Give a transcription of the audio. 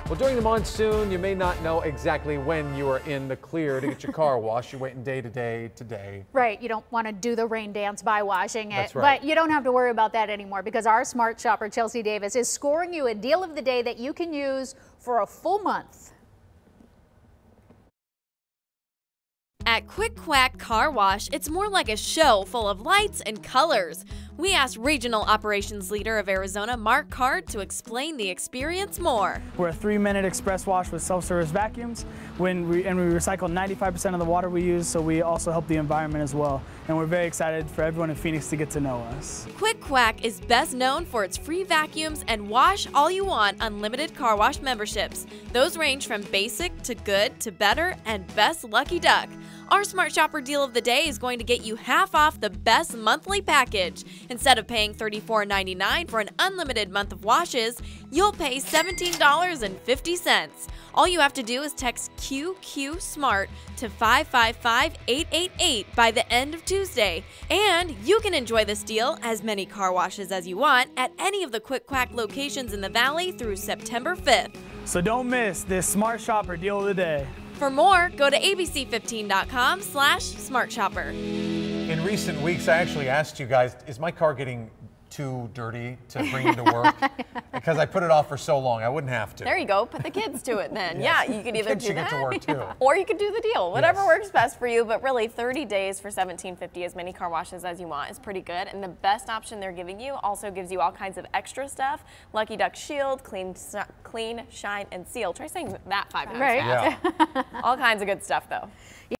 Well, during the monsoon, you may not know exactly when you are in the clear to get your car washed. You're waiting day to day to day. Right. You don't want to do the rain dance by washing it. That's right. But you don't have to worry about that anymore because our smart shopper, Chelsea Davis, is scoring you a deal of the day that you can use for a full month. At Quick Quack Car Wash, it's more like a show full of lights and colors. We asked Regional Operations Leader of Arizona, Mark Card, to explain the experience more. We're a 3-minute express wash with self-service vacuums. We recycle 95% of the water we use, so we also help the environment as well. And we're very excited for everyone in Phoenix to get to know us. Quick Quack is best known for its free vacuums and wash all you want unlimited car wash memberships. Those range from basic to good to better and best lucky duck. Our Smart Shopper deal of the day is going to get you half off the best monthly package. Instead of paying $34.99 for an unlimited month of washes, you'll pay $17.50. All you have to do is text QQ SMART to 555-888 by the end of Tuesday. And you can enjoy this deal, as many car washes as you want, at any of the Quick Quack locations in the Valley through September 5th. So don't miss this Smart Shopper deal of the day. For more, go to abc15.com/smartshopper. In recent weeks, I actually asked you guys, is my car getting too dirty to bring to work? Because I put it off for so long, I wouldn't have to. There you go. Put the kids to it then. Yes. Yeah, you could either Kids do should that get to work too. or you could do the deal. Whatever Yes. works best for you. But really, 30 days for $17.50, as many car washes as you want, is pretty good. And the best option they're giving you also gives you all kinds of extra stuff. Lucky Duck Shield, Clean, Shine, and Seal. Try saying that 5 times Right. fast. Yeah. All kinds of good stuff, though.